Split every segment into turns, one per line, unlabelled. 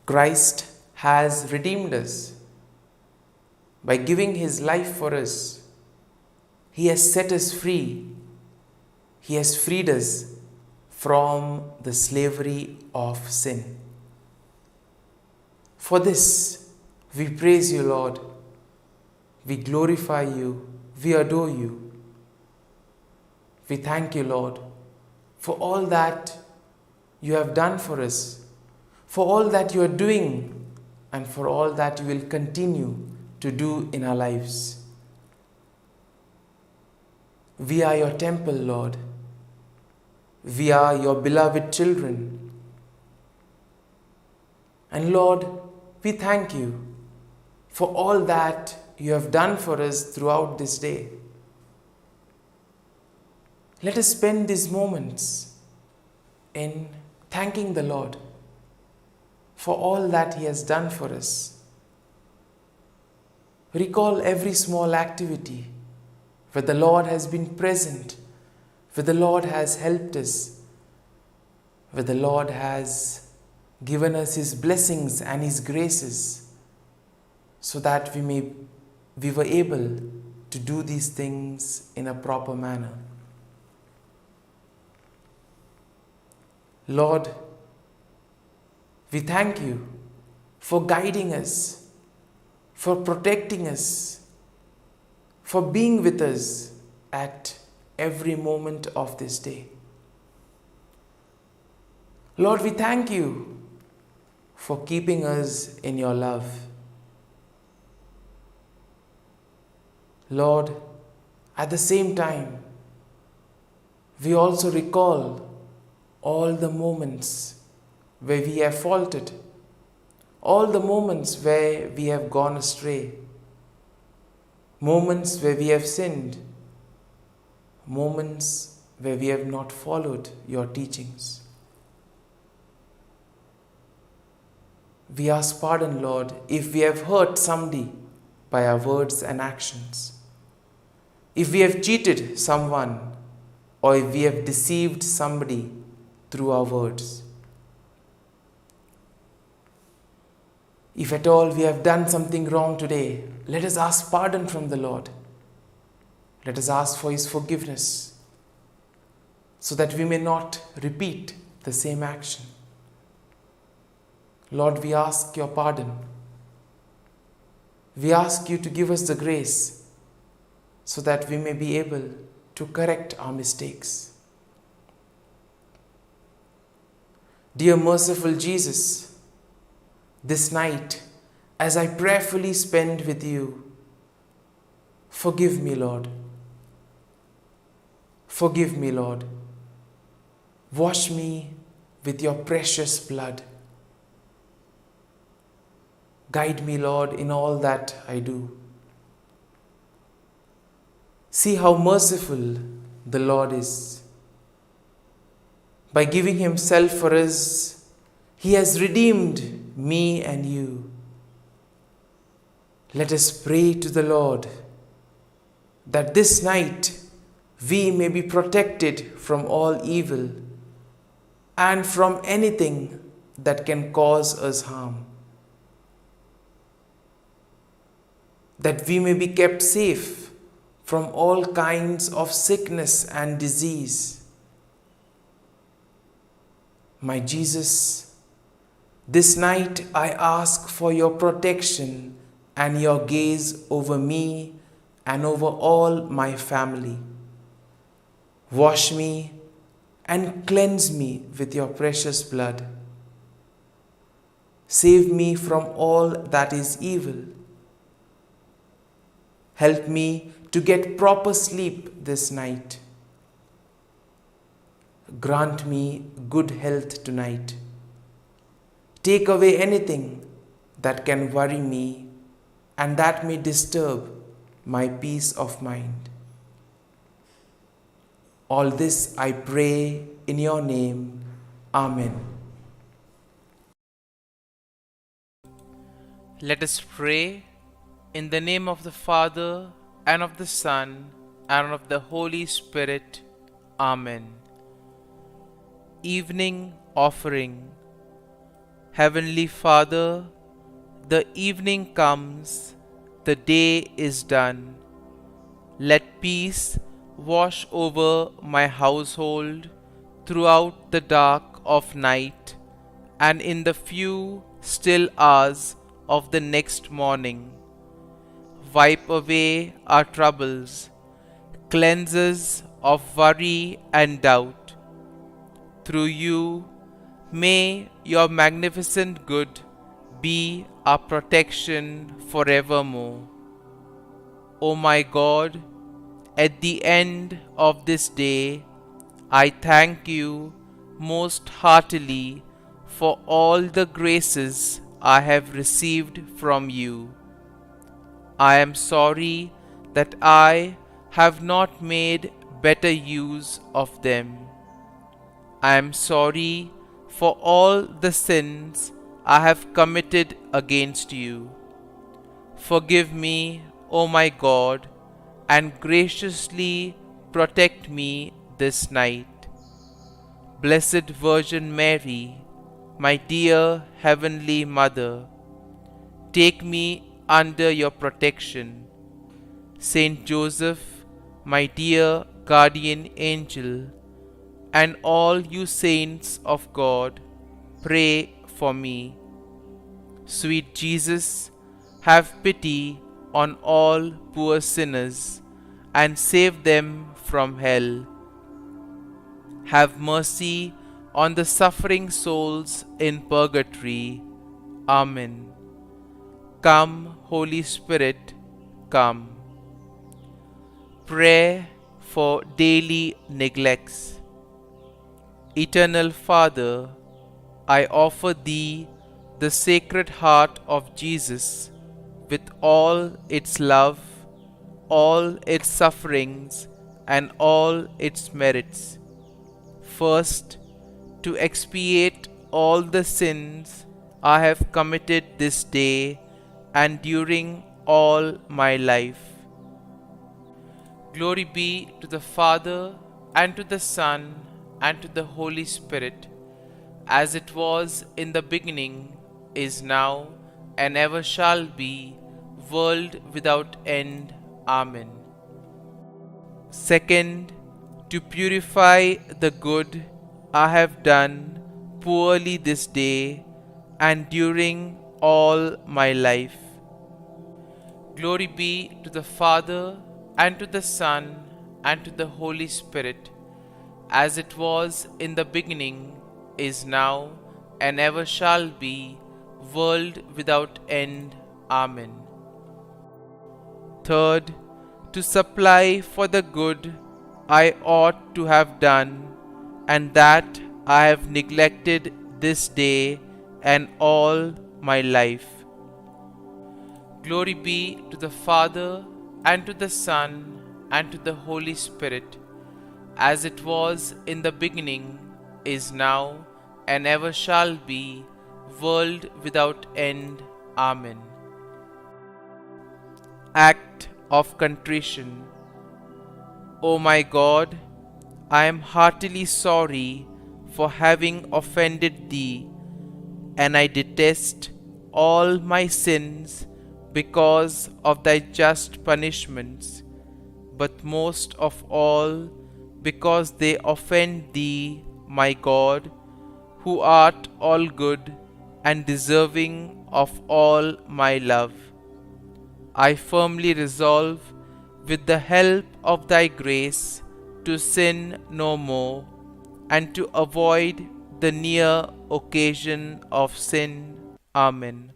Christ has redeemed us by giving his life for us. He has set us free. He has freed us from the slavery of sin. For this, we praise you, Lord. We glorify you. We adore you. We thank you, Lord, for all that you have done for us, for all that you are doing, and for all that you will continue to do in our lives. We are your temple, Lord. We are your beloved children. And Lord, we thank you for all that you have done for us throughout this day. Let us spend these moments in thanking the Lord for all that he has done for us. Recall every small activity where the Lord has been present, where the Lord has helped us, where the Lord has given us his blessings and his graces, so that we were able to do these things in a proper manner. Lord, we thank you for guiding us, for protecting us, for being with us at every moment of this day. Lord, we thank you for keeping us in your love. Lord, at the same time, we also recall all the moments where we have faltered, all the moments where we have gone astray, moments where we have sinned, moments where we have not followed your teachings. We ask pardon, Lord, if we have hurt somebody by our words and actions, if we have cheated someone, or if we have deceived somebody through our words. If at all we have done something wrong today, let us ask pardon from the Lord. Let us ask for his forgiveness, so that we may not repeat the same action. Lord, we ask your pardon. We ask you to give us the grace so that we may be able to correct our mistakes. Dear merciful Jesus, this night, as I prayerfully spend with you, forgive me, Lord. Forgive me, Lord. Wash me with your precious blood. Guide me, Lord, in all that I do. See how merciful the Lord is. By giving himself for us, he has redeemed me and you. Let us pray to the Lord that this night we may be protected from all evil and from anything that can cause us harm. That we may be kept safe from all kinds of sickness and disease. My Jesus, this night I ask for your protection and your gaze over me and over all my family. Wash me and cleanse me with your precious blood. Save me from all that is evil. Help me to get proper sleep this night. Grant me good health tonight. Take away anything that can worry me and that may disturb my peace of mind. All this I pray in your name. Amen. Let us pray in the name of the Father, and of the Son, and of the Holy Spirit. Amen. Evening Offering.
Heavenly Father, the evening comes, the day is done. Let peace wash over my household throughout the dark of night and in the few still hours of the next morning. Wipe away our troubles, cleanse us of worry and doubt. Through you, may your magnificent good be our protection forevermore. O my God, at the end of this day, I thank you most heartily for all the graces I have received from you. I am sorry that I have not made better use of them. I am sorry for all the sins I have committed against you. Forgive me, O my God, and graciously protect me this night. Blessed Virgin Mary, my dear Heavenly Mother, take me under your protection. Saint Joseph, my dear guardian angel, and all you saints of God, pray for me. Sweet Jesus, have pity on all poor sinners and save them from hell. Have mercy on the suffering souls in purgatory. Amen. Come, Holy Spirit, come. Prayer for daily neglects. Eternal Father, I offer Thee the Sacred Heart of Jesus with all its love, all its sufferings, and all its merits. First, to expiate all the sins I have committed this day and during all my life. Glory be to the Father, and to the Son, and to the Holy Spirit, as it was in the beginning, is now, and ever shall be, world without end. Amen. Second, to purify the good I have done poorly this day and during all my life. Glory be to the Father, and to the Son, and to the Holy Spirit, as it was in the beginning, is now, and ever shall be, world without end. Amen. Third, to supply for the good I ought to have done, and that I have neglected this day and all my life. Glory be to the Father, and to the Son, and to the Holy Spirit, as it was in the beginning, is now, and ever shall be, world without end. Amen. Act of Contrition. O my God, I am heartily sorry for having offended Thee, and I detest all my sins because of Thy just punishments, but most of all because they offend Thee, my God, who art all good and deserving of all my love. I firmly resolve, with the help of Thy grace, to sin no more, and to avoid the near occasion of sin. Amen.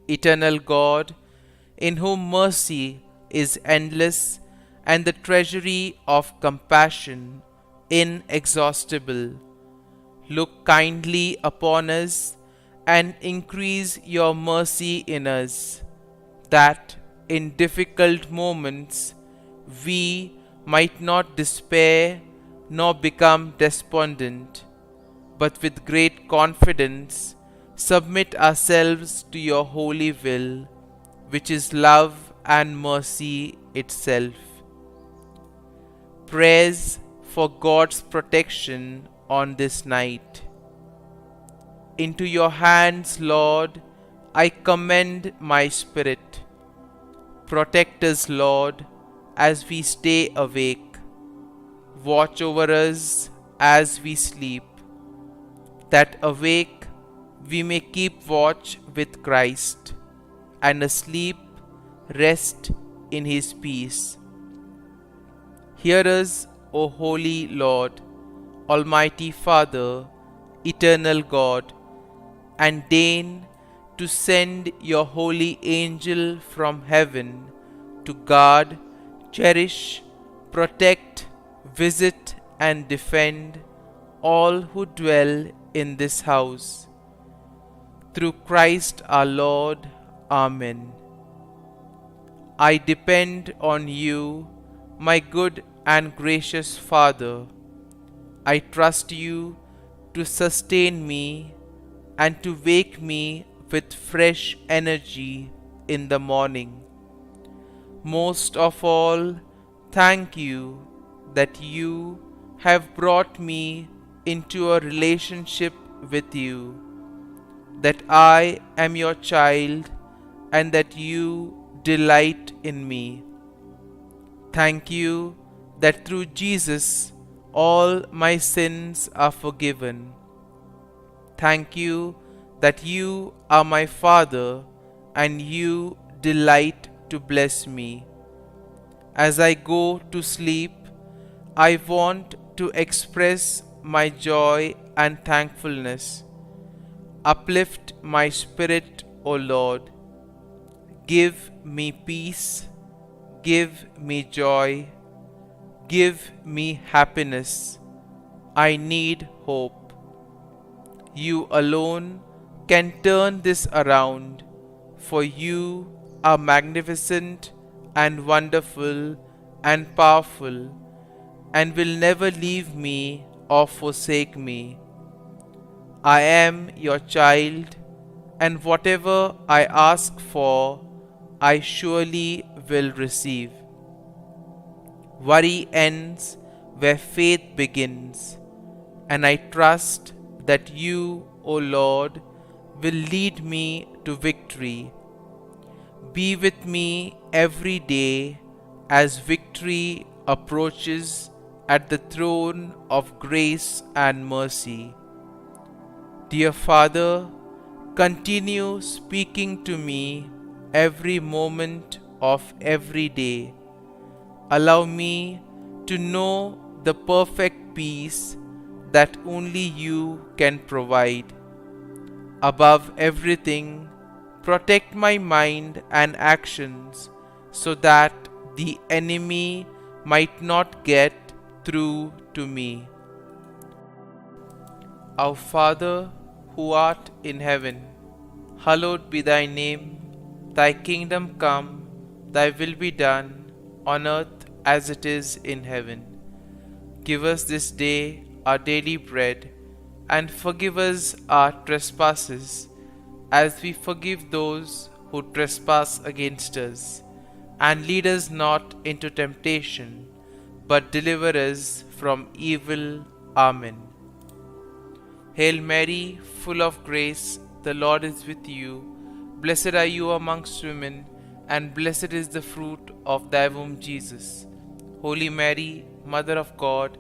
Eternal God, in whom mercy is endless and the treasury of compassion inexhaustible, look kindly upon us and increase your mercy in us, that in difficult moments we might not despair nor become despondent, but with great confidence submit ourselves to your holy will, which is love and mercy itself. Prayers for God's protection on this night. Into your hands, Lord, I commend my spirit. Protect us, Lord, as we stay awake. Watch over us as we sleep, that awake we may keep watch with Christ, and asleep rest in his peace. Hear us, O Holy Lord, Almighty Father, Eternal God, and deign to send your holy angel from heaven to guard, cherish, protect, visit, and defend all who dwell in this house. Through Christ our Lord. Amen. I depend on you, my good and gracious Father. I trust you to sustain me and to wake me with fresh energy in the morning. Most of all, thank you that you have brought me into a relationship with you, that I am your child and that you delight in me. Thank you that through Jesus all my sins are forgiven. Thank you that you are my Father and you delight to bless me. As I go to sleep, I want to express my joy and thankfulness. Uplift my spirit, O Lord. Give me peace, give me joy, give me happiness. I need hope. You alone can turn this around, for you are magnificent and wonderful and powerful, and will never leave me or forsake me. I am your child, and whatever I ask for, I surely will receive. Worry ends where faith begins, and I trust that you, O Lord, will lead me to victory. Be with me every day as victory approaches at the throne of grace and mercy. Dear Father, continue speaking to me every moment of every day. Allow me to know the perfect peace that only you can provide. Above everything, protect my mind and actions so that the enemy might not get through to me. Our Father, who art in heaven, hallowed be thy name. Thy kingdom come, thy will be done, on earth as it is in heaven. Give us this day our daily bread, and forgive us our trespasses, as we forgive those who trespass against us. And lead us not into temptation, but deliver us from evil. Amen. Hail Mary, full of grace, the Lord is with you. Blessed are you amongst women, and blessed is the fruit of thy womb, Jesus. Holy Mary, Mother of God,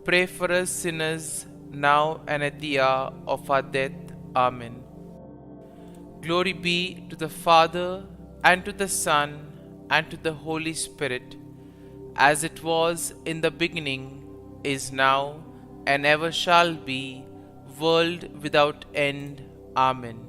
pray for us sinners, now and at the hour of our death. Amen. Glory be to the Father, and to the Son, and to the Holy Spirit, as it was in the beginning, is now, and ever shall be, world without end. Amen.